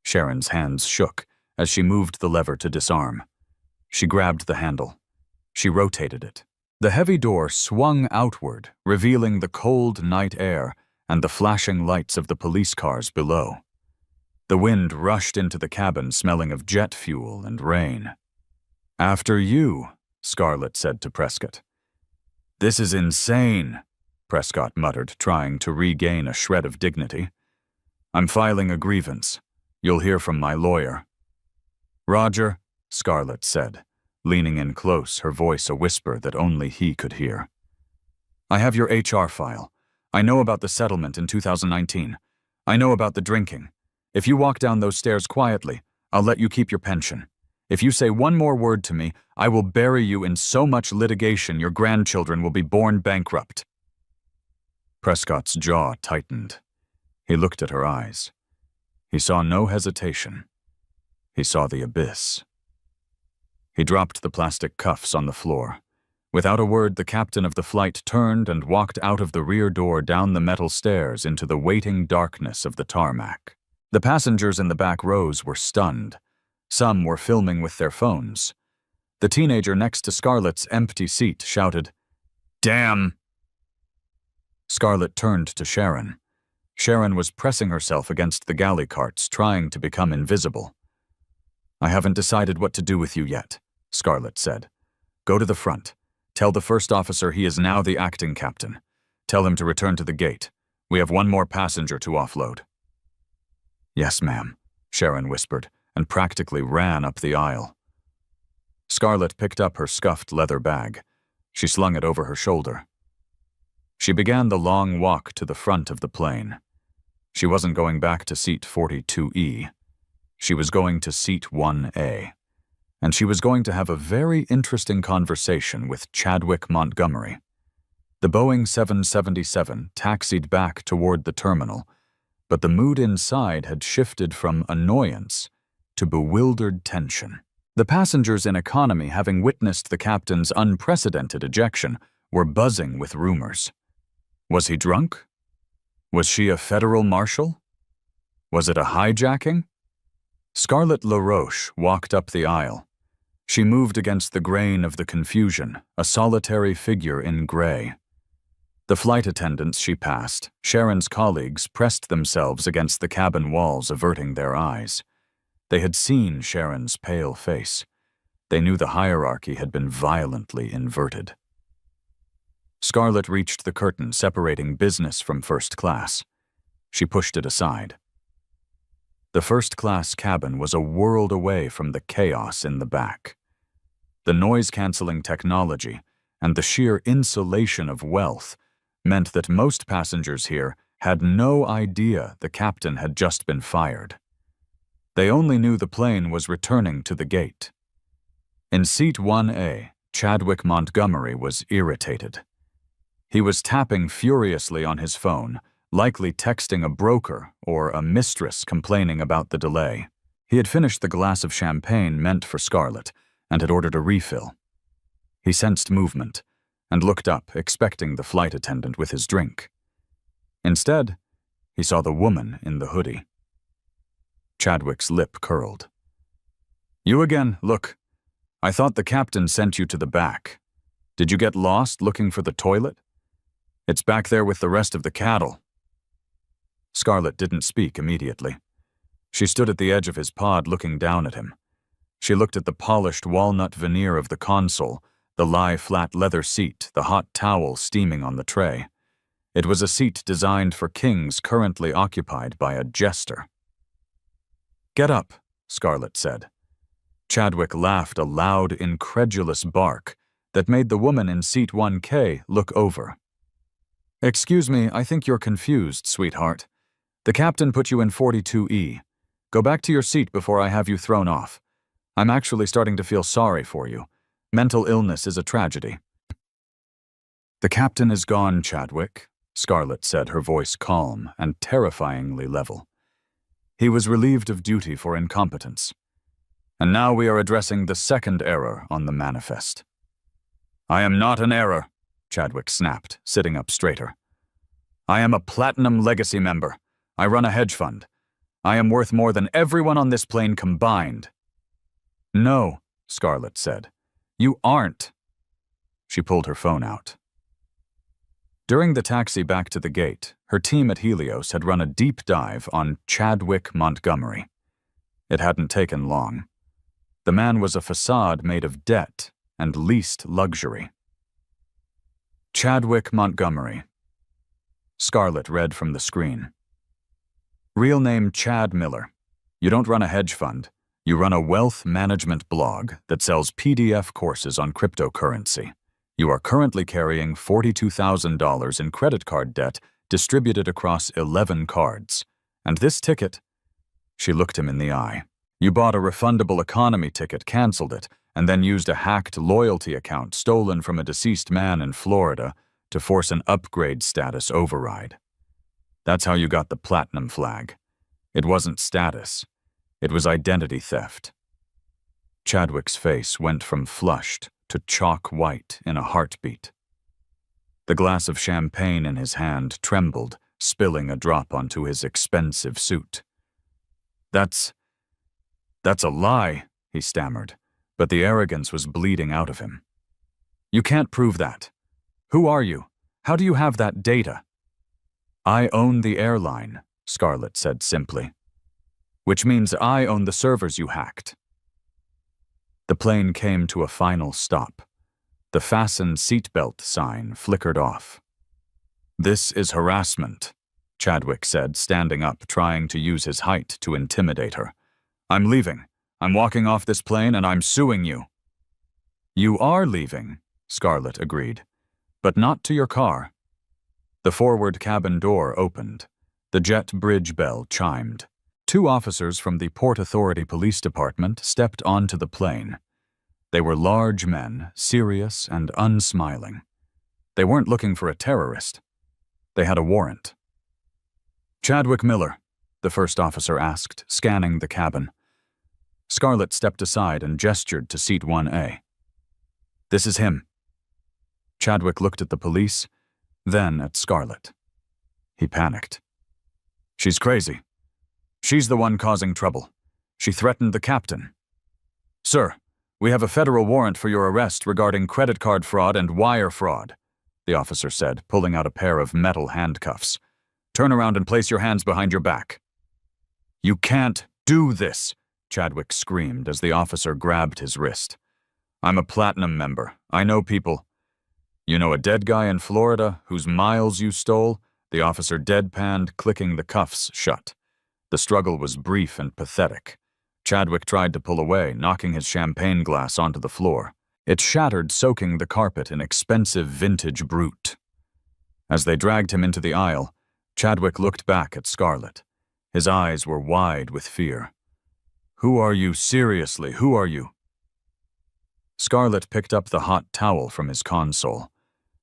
Sharon's hands shook as she moved the lever to disarm. She grabbed the handle. She rotated it. The heavy door swung outward, revealing the cold night air and the flashing lights of the police cars below. The wind rushed into the cabin, smelling of jet fuel and rain. After you, Scarlett said to Prescott. This is insane, Prescott muttered, trying to regain a shred of dignity. I'm filing a grievance. You'll hear from my lawyer. Roger, Scarlett said, leaning in close, her voice a whisper that only he could hear. I have your HR file. I know about the settlement in 2019. I know about the drinking. If you walk down those stairs quietly, I'll let you keep your pension. If you say one more word to me, I will bury you in so much litigation your grandchildren will be born bankrupt. Prescott's jaw tightened. He looked at her eyes. He saw no hesitation. He saw the abyss. He dropped the plastic cuffs on the floor. Without a word, the captain of the flight turned and walked out of the rear door down the metal stairs into the waiting darkness of the tarmac. The passengers in the back rows were stunned. Some were filming with their phones. The teenager next to Scarlett's empty seat shouted, "Damn!" Scarlett turned to Sharon. Sharon was pressing herself against the galley carts, trying to become invisible. I haven't decided what to do with you yet, Scarlett said. Go to the front. Tell the first officer he is now the acting captain. Tell him to return to the gate. We have one more passenger to offload. Yes, ma'am, Sharon whispered, and practically ran up the aisle. Scarlett picked up her scuffed leather bag. She slung it over her shoulder. She began the long walk to the front of the plane. She wasn't going back to seat 42E. She was going to seat 1A. And she was going to have a very interesting conversation with Chadwick Montgomery. The Boeing 777 taxied back toward the terminal, but the mood inside had shifted from annoyance to bewildered tension. The passengers in economy, having witnessed the captain's unprecedented ejection, were buzzing with rumors. Was he drunk? Was she a federal marshal? Was it a hijacking? Scarlett LaRoche walked up the aisle. She moved against the grain of the confusion, a solitary figure in gray. The flight attendants she passed, Sharon's colleagues, pressed themselves against the cabin walls, averting their eyes. They had seen Sharon's pale face. They knew the hierarchy had been violently inverted. Scarlett reached the curtain separating business from first class. She pushed it aside. The first-class cabin was a world away from the chaos in the back. The noise-canceling technology and the sheer insulation of wealth meant that most passengers here had no idea the captain had just been fired. They only knew the plane was returning to the gate. In seat 1A, Chadwick Montgomery was irritated. He was tapping furiously on his phone, likely texting a broker or a mistress complaining about the delay. He had finished the glass of champagne meant for Scarlett and had ordered a refill. He sensed movement and looked up, expecting the flight attendant with his drink. Instead, he saw the woman in the hoodie. Chadwick's lip curled. "You again, look. I thought the captain sent you to the back. Did you get lost looking for the toilet? It's back there with the rest of the cattle." Scarlett didn't speak immediately. She stood at the edge of his pod looking down at him. She looked at the polished walnut veneer of the console, the lie-flat leather seat, the hot towel steaming on the tray. It was a seat designed for kings currently occupied by a jester. "Get up," Scarlett said. Chadwick laughed a loud, incredulous bark that made the woman in seat 1K look over. "Excuse me, I think you're confused, sweetheart. The captain put you in 42E. Go back to your seat before I have you thrown off. I'm actually starting to feel sorry for you. Mental illness is a tragedy." "The captain is gone, Chadwick," Scarlett said, her voice calm and terrifyingly level. "He was relieved of duty for incompetence. And now we are addressing the second error on the manifest." "I am not an error," Chadwick snapped, sitting up straighter. "I am a Platinum Legacy member. I run a hedge fund. I am worth more than everyone on this plane combined." "No," Scarlett said. "You aren't." She pulled her phone out. During the taxi back to the gate, her team at Helios had run a deep dive on Chadwick Montgomery. It hadn't taken long. The man was a facade made of debt and leased luxury. Chadwick Montgomery. Scarlett read from the screen. Real name Chad Miller. You don't run a hedge fund. You run a wealth management blog that sells PDF courses on cryptocurrency. You are currently carrying $42,000 in credit card debt distributed across 11 cards. And this ticket, she looked him in the eye. You bought a refundable economy ticket, canceled it, and then used a hacked loyalty account stolen from a deceased man in Florida to force an upgrade status override. That's how you got the platinum flag. It wasn't status. It was identity theft. Chadwick's face went from flushed to chalk white in a heartbeat. The glass of champagne in his hand trembled, spilling a drop onto his expensive suit. That's a lie," he stammered, but the arrogance was bleeding out of him. "You can't prove that. Who are you? How do you have that data?" "I own the airline," Scarlett said simply. "Which means I own the servers you hacked." The plane came to a final stop. The fasten seatbelt sign flickered off. "This is harassment," Chadwick said, standing up, trying to use his height to intimidate her. "I'm leaving. I'm walking off this plane and I'm suing you." "You are leaving," Scarlett agreed, "but not to your car." The forward cabin door opened. The jet bridge bell chimed. 2 officers from the Port Authority Police Department stepped onto the plane. They were large men, serious and unsmiling. They weren't looking for a terrorist. They had a warrant. "Chadwick Miller," the first officer asked, scanning the cabin. Scarlett stepped aside and gestured to seat 1A. "This is him." Chadwick looked at the police, then at Scarlett. He panicked. "She's crazy. She's the one causing trouble. She threatened the captain." "Sir, we have a federal warrant for your arrest regarding credit card fraud and wire fraud," the officer said, pulling out a pair of metal handcuffs. "Turn around and place your hands behind your back." "You can't do this," Chadwick screamed as the officer grabbed his wrist. "I'm a platinum member. I know people." "You know a dead guy in Florida whose miles you stole?" The officer deadpanned, clicking the cuffs shut. The struggle was brief and pathetic. Chadwick tried to pull away, knocking his champagne glass onto the floor. It shattered, soaking the carpet in expensive vintage brute. As they dragged him into the aisle, Chadwick looked back at Scarlett. His eyes were wide with fear. "Who are you? Seriously, who are you?" Scarlett picked up the hot towel from his console.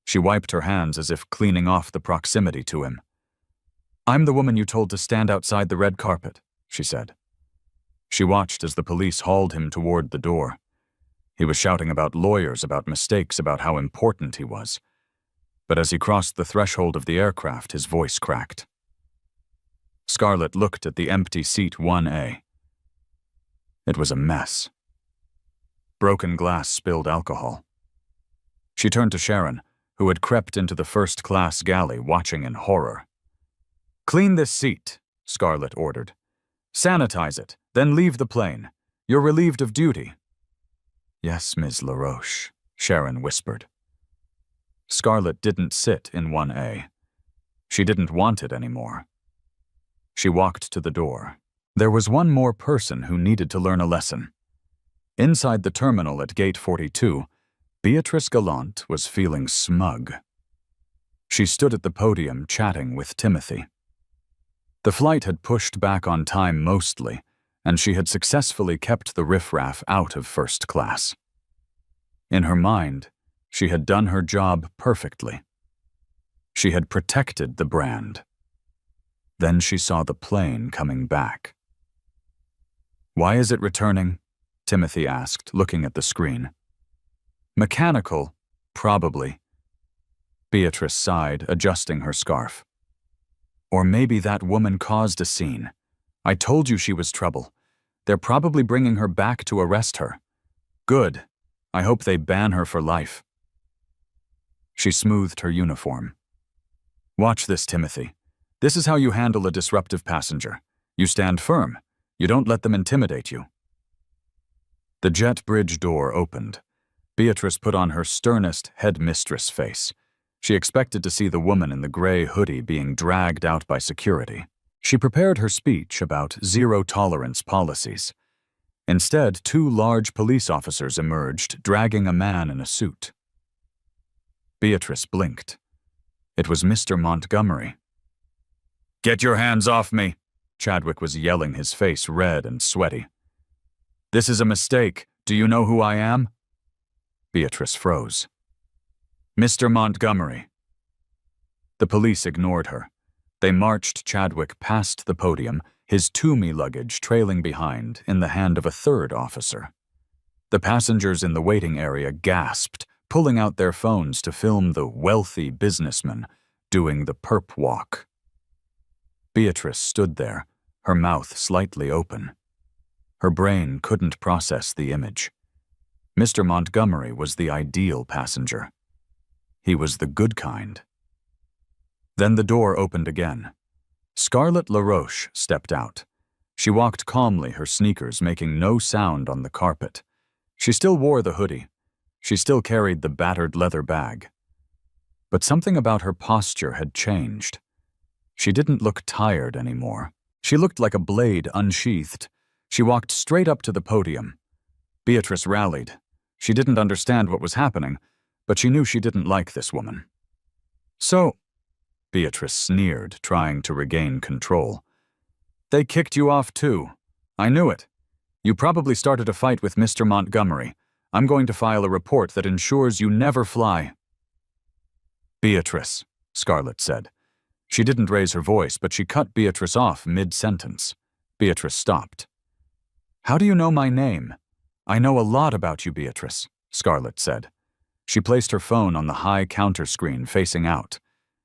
She wiped her hands as if cleaning off the proximity to him. "I'm the woman you told to stand outside the red carpet," she said. She watched as the police hauled him toward the door. He was shouting about lawyers, about mistakes, about how important he was. But as he crossed the threshold of the aircraft, his voice cracked. Scarlett looked at the empty seat 1A. It was a mess. Broken glass spilled alcohol. She turned to Sharon, who had crept into the first-class galley, watching in horror. "Clean this seat," Scarlett ordered. "Sanitize it, then leave the plane. You're relieved of duty." "Yes, Ms. LaRoche," Sharon whispered. Scarlett didn't sit in 1A. She didn't want it anymore. She walked to the door. There was one more person who needed to learn a lesson. Inside the terminal at Gate 42, Beatrice Gallant was feeling smug. She stood at the podium chatting with Timothy. The flight had pushed back on time mostly, and she had successfully kept the riffraff out of first class. In her mind, she had done her job perfectly. She had protected the brand. Then she saw the plane coming back. "Why is it returning?" Timothy asked, looking at the screen. "Mechanical, probably." Beatrice sighed, adjusting her scarf. "Or maybe that woman caused a scene. I told you she was trouble. They're probably bringing her back to arrest her. Good. I hope they ban her for life." She smoothed her uniform. "Watch this, Timothy. This is how you handle a disruptive passenger. You stand firm. You don't let them intimidate you." The jet bridge door opened. Beatrice put on her sternest headmistress face. She expected to see the woman in the gray hoodie being dragged out by security. She prepared her speech about zero-tolerance policies. Instead, two large police officers emerged, dragging a man in a suit. Beatrice blinked. It was Mr. Montgomery. "Get your hands off me!" Chadwick was yelling, his face red and sweaty. "This is a mistake. Do you know who I am?" Beatrice froze. "Mr. Montgomery." The police ignored her. They marched Chadwick past the podium, his Toomey luggage trailing behind in the hand of a third officer. The passengers in the waiting area gasped, pulling out their phones to film the wealthy businessman doing the perp walk. Beatrice stood there, her mouth slightly open. Her brain couldn't process the image. Mr. Montgomery was the ideal passenger. He was the good kind. Then the door opened again. Scarlett LaRoche stepped out. She walked calmly, her sneakers making no sound on the carpet. She still wore the hoodie. She still carried the battered leather bag. But something about her posture had changed. She didn't look tired anymore. She looked like a blade unsheathed. She walked straight up to the podium. Beatrice rallied. She didn't understand what was happening, but she knew she didn't like this woman. "So," Beatrice sneered, trying to regain control, "they kicked you off too. I knew it. You probably started a fight with Mr. Montgomery. I'm going to file a report that ensures you never fly." "Beatrice," Scarlett said. She didn't raise her voice, but she cut Beatrice off mid-sentence. Beatrice stopped. "How do you know my name?" "I know a lot about you, Beatrice," Scarlett said. She placed her phone on the high counter screen facing out.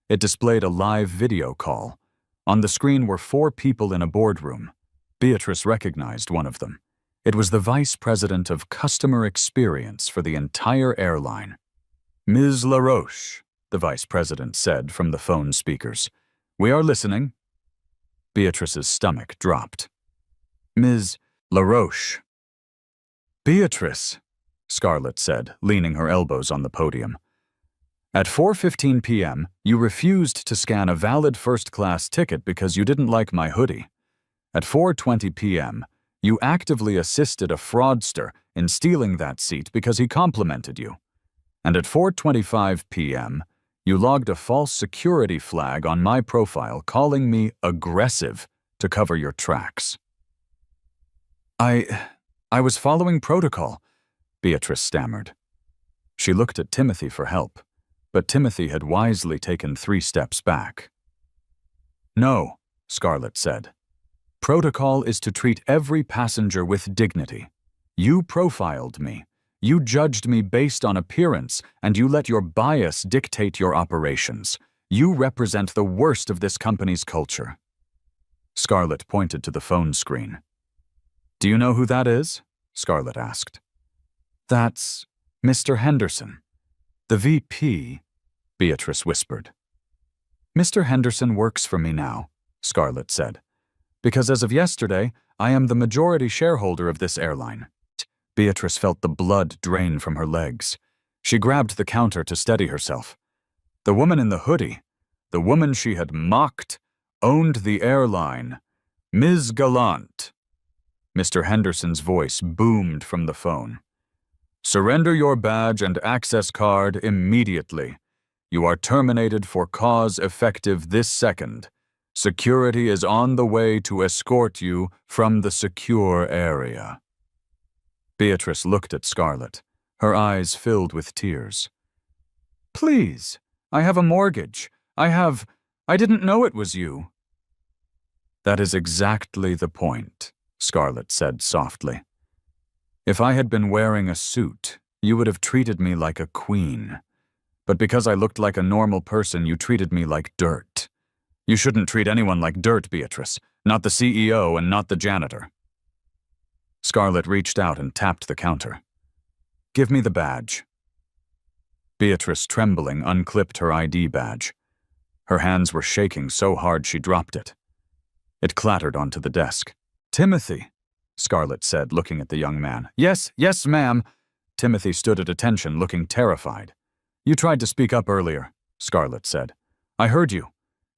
It displayed a live video call. On the screen were 4 people in a boardroom. Beatrice recognized one of them. It was the Vice President of Customer Experience for the entire airline. "Ms. LaRoche," the Vice President said from the phone speakers. "We are listening." Beatrice's stomach dropped. "Ms. LaRoche." "Beatrice," Scarlett said, leaning her elbows on the podium. "At 4:15 p.m., you refused to scan a valid first-class ticket because you didn't like my hoodie. At 4:20 p.m., you actively assisted a fraudster in stealing that seat because he complimented you. And at 4:25 p.m., You logged a false security flag on my profile calling me aggressive to cover your tracks. I was following protocol, Beatrice stammered. She looked at Timothy for help, but Timothy had wisely taken 3 steps back. No, Scarlett said. Protocol is to treat every passenger with dignity. You profiled me. You judged me based on appearance, and you let your bias dictate your operations. You represent the worst of this company's culture. Scarlett pointed to the phone screen. Do you know who that is? Scarlett asked. That's Mr. Henderson. The VP, Beatrice whispered. Mr. Henderson works for me now, Scarlett said, because as of yesterday, I am the majority shareholder of this airline. Beatrice felt the blood drain from her legs. She grabbed the counter to steady herself. The woman in the hoodie, the woman she had mocked, owned the airline. Ms. Gallant. Mr. Henderson's voice boomed from the phone. Surrender your badge and access card immediately. You are terminated for cause effective this second. Security is on the way to escort you from the secure area. Beatrice looked at Scarlett, her eyes filled with tears. Please, I have a mortgage. I didn't know it was you. That is exactly the point, Scarlett said softly. If I had been wearing a suit, you would have treated me like a queen. But because I looked like a normal person, you treated me like dirt. You shouldn't treat anyone like dirt, Beatrice, not the CEO and not the janitor. Scarlett reached out and tapped the counter. Give me the badge. Beatrice, trembling, unclipped her ID badge. Her hands were shaking so hard she dropped it. It clattered onto the desk. Timothy, Scarlett said, looking at the young man. Yes, ma'am. Timothy stood at attention, looking terrified. You tried to speak up earlier, Scarlett said. I heard you.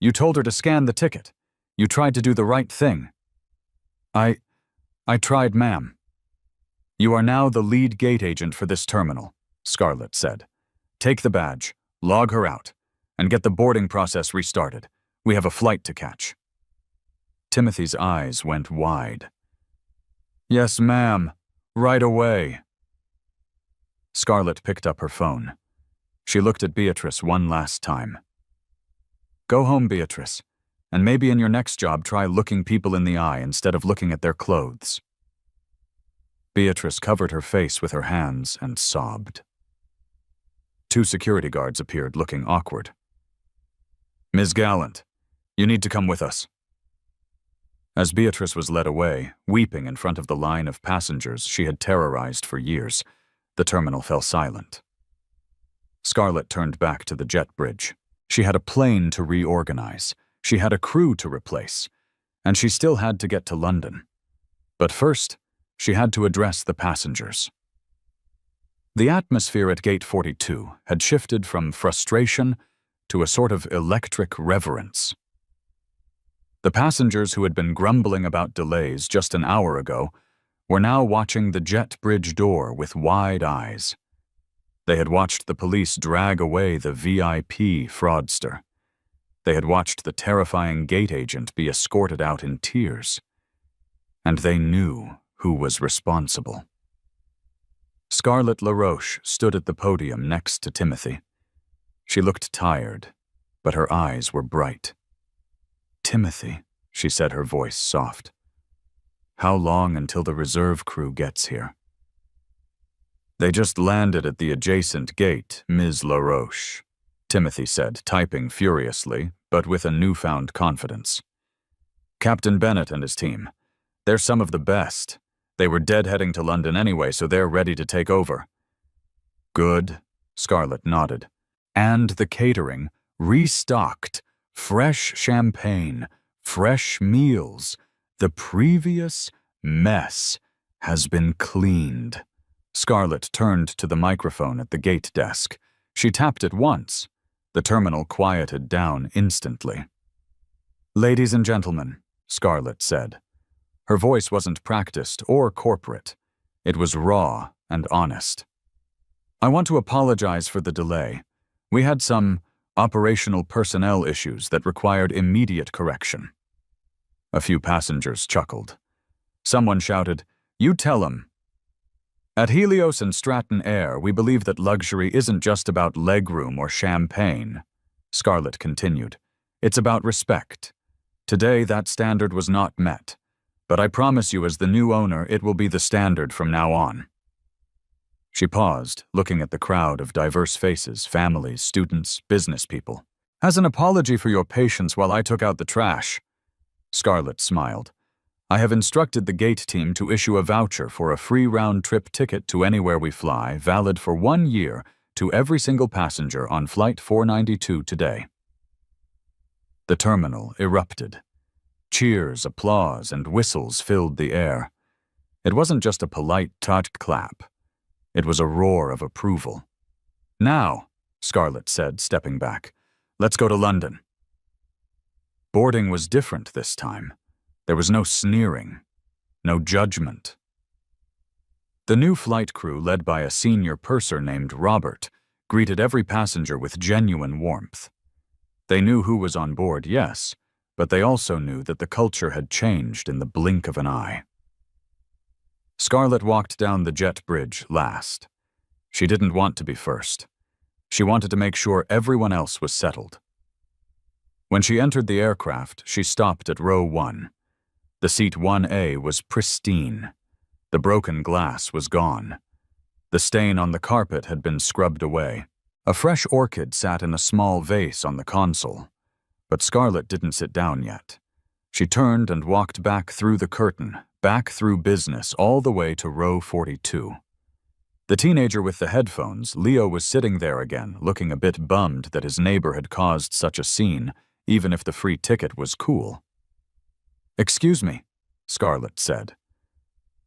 You told her to scan the ticket. You tried to do the right thing. I tried, ma'am. You are now the lead gate agent for this terminal, Scarlett said. Take the badge, log her out, and get the boarding process restarted. We have a flight to catch. Timothy's eyes went wide. Yes, ma'am. Right away. Scarlett picked up her phone. She looked at Beatrice one last time. Go home, Beatrice, and maybe in your next job try looking people in the eye instead of looking at their clothes. Beatrice covered her face with her hands and sobbed. 2 security guards appeared, looking awkward. Ms. Gallant, you need to come with us. As Beatrice was led away, weeping in front of the line of passengers she had terrorized for years, the terminal fell silent. Scarlett turned back to the jet bridge. She had a plane to reorganize. She had a crew to replace. And she still had to get to London. But first, she had to address the passengers. The atmosphere at Gate 42 had shifted from frustration to a sort of electric reverence. The passengers who had been grumbling about delays just an hour ago were now watching the jet bridge door with wide eyes. They had watched the police drag away the VIP fraudster. They had watched the terrifying gate agent be escorted out in tears. And they knew who was responsible. Scarlett LaRoche stood at the podium next to Timothy. She looked tired, but her eyes were bright. Timothy, she said, her voice soft. How long until the reserve crew gets here? They just landed at the adjacent gate, Ms. LaRoche, Timothy said, typing furiously, but with a newfound confidence. Captain Bennett and his team. They're some of the best. They were deadheading to London anyway, so they're ready to take over. Good, Scarlett nodded. And the catering, restocked, fresh champagne, fresh meals. The previous mess has been cleaned. Scarlett turned to the microphone at the gate desk. She tapped it once. The terminal quieted down instantly. Ladies and gentlemen, Scarlett said. Her voice wasn't practiced or corporate. It was raw and honest. I want to apologize for the delay. We had some operational personnel issues that required immediate correction. A few passengers chuckled. Someone shouted, "You tell 'em." At Helios and Stratton Air, we believe that luxury isn't just about legroom or champagne, Scarlett continued. It's about respect. Today, that standard was not met, but I promise you as the new owner, it will be the standard from now on. She paused, looking at the crowd of diverse faces, families, students, business people. As an apology for your patience while I took out the trash, Scarlett smiled. I have instructed the gate team to issue a voucher for a free round-trip ticket to anywhere we fly, valid for 1 year, to every single passenger on Flight 492 today. The terminal erupted. Cheers, applause, and whistles filled the air. It wasn't just a polite clap. It was a roar of approval. Now, Scarlett said, stepping back, let's go to London. Boarding was different this time. There was no sneering, no judgment. The new flight crew, led by a senior purser named Robert, greeted every passenger with genuine warmth. They knew who was on board, yes, but they also knew that the culture had changed in the blink of an eye. Scarlett walked down the jet bridge last. She didn't want to be first. She wanted to make sure everyone else was settled. When she entered the aircraft, she stopped at row 1. The seat 1A was pristine. The broken glass was gone. The stain on the carpet had been scrubbed away. A fresh orchid sat in a small vase on the console. But Scarlett didn't sit down yet. She turned and walked back through the curtain, back through business, all the way to row 42. The teenager with the headphones, Leo, was sitting there again, looking a bit bummed that his neighbor had caused such a scene, even if the free ticket was cool. "Excuse me," Scarlett said.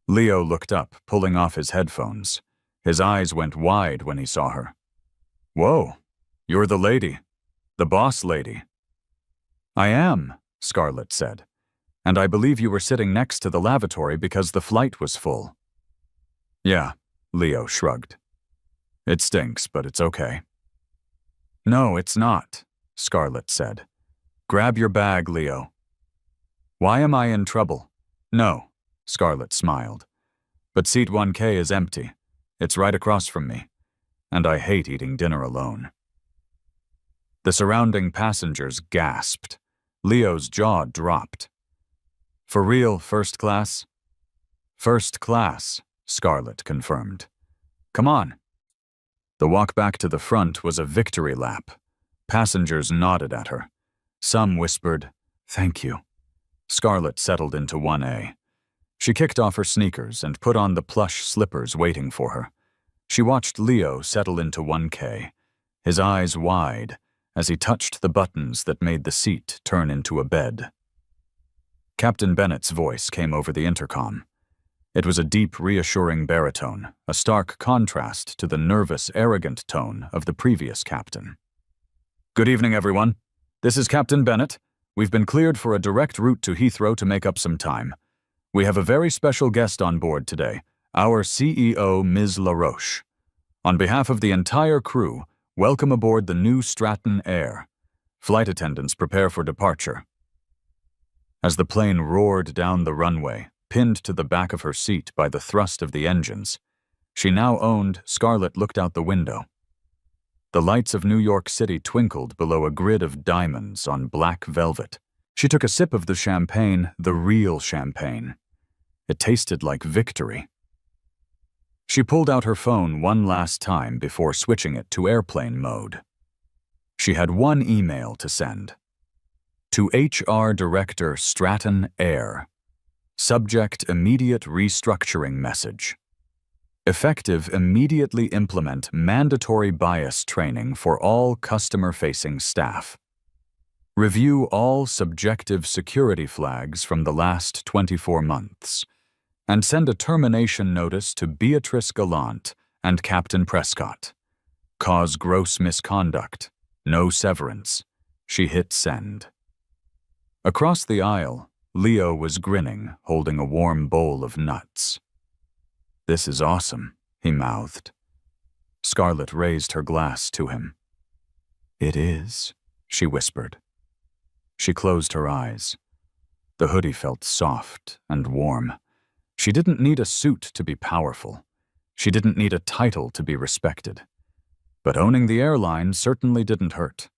Leo looked up, pulling off his headphones. His eyes went wide when he saw her. "Whoa, you're the lady. The boss lady." "I am," Scarlett said. "And I believe you were sitting next to the lavatory because the flight was full." "Yeah," Leo shrugged. "It stinks, but it's okay." "No, it's not," Scarlett said. "Grab your bag, Leo." "Why am I in trouble?" "No," Scarlett smiled. "But seat 1K is empty. It's right across from me. And I hate eating dinner alone." The surrounding passengers gasped. Leo's jaw dropped. "For real, first class?" "First class," Scarlett confirmed. "Come on." The walk back to the front was a victory lap. Passengers nodded at her. Some whispered, "Thank you." Scarlett settled into 1A. She kicked off her sneakers and put on the plush slippers waiting for her. She watched Leo settle into 1K, his eyes wide, as he touched the buttons that made the seat turn into a bed. Captain Bennett's voice came over the intercom. It was a deep, reassuring baritone, a stark contrast to the nervous, arrogant tone of the previous captain. "Good evening, everyone. This is Captain Bennett. We've been cleared for a direct route to Heathrow to make up some time. We have a very special guest on board today, our CEO, Ms. LaRoche. On behalf of the entire crew, welcome aboard the new Stratton Air. Flight attendants prepare for departure." As the plane roared down the runway, pinned to the back of her seat by the thrust of the engines, she now owned, Scarlett looked out the window. The lights of New York City twinkled below a grid of diamonds on black velvet. She took a sip of the champagne, the real champagne. It tasted like victory. She pulled out her phone one last time before switching it to airplane mode. She had one email to send. To HR Director Stratton Air. Subject: immediate restructuring message. Effective: immediately implement mandatory bias training for all customer-facing staff. Review all subjective security flags from the last 24 months. And send a termination notice to Beatrice Gallant and Captain Prescott. Cause gross misconduct. No severance. She hit send. Across the aisle, Leo was grinning, holding a warm bowl of nuts. "This is awesome," he mouthed. Scarlett raised her glass to him. "It is," she whispered. She closed her eyes. The hoodie felt soft and warm. She didn't need a suit to be powerful. She didn't need a title to be respected. But owning the airline certainly didn't hurt.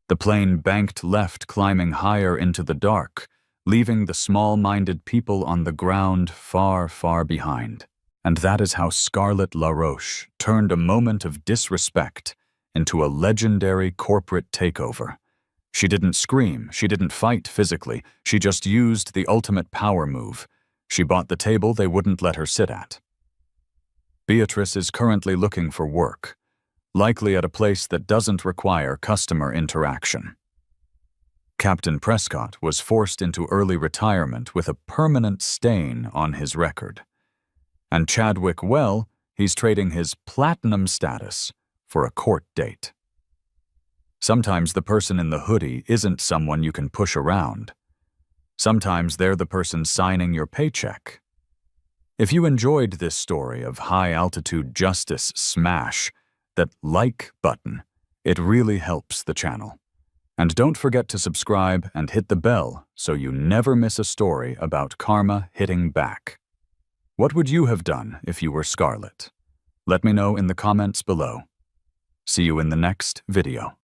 The plane banked left, climbing higher into the dark, leaving the small-minded people on the ground far, far behind. And that is how Scarlett LaRoche turned a moment of disrespect into a legendary corporate takeover. She didn't scream, she didn't fight physically, she just used the ultimate power move. She bought the table they wouldn't let her sit at. Beatrice is currently looking for work, likely at a place that doesn't require customer interaction. Captain Prescott was forced into early retirement with a permanent stain on his record. And Chadwick, well, he's trading his platinum status for a court date. Sometimes the person in the hoodie isn't someone you can push around. Sometimes they're the person signing your paycheck. If you enjoyed this story of high-altitude justice, smash that like button. It really helps the channel. And don't forget to subscribe and hit the bell so you never miss a story about karma hitting back. What would you have done if you were Scarlett? Let me know in the comments below. See you in the next video.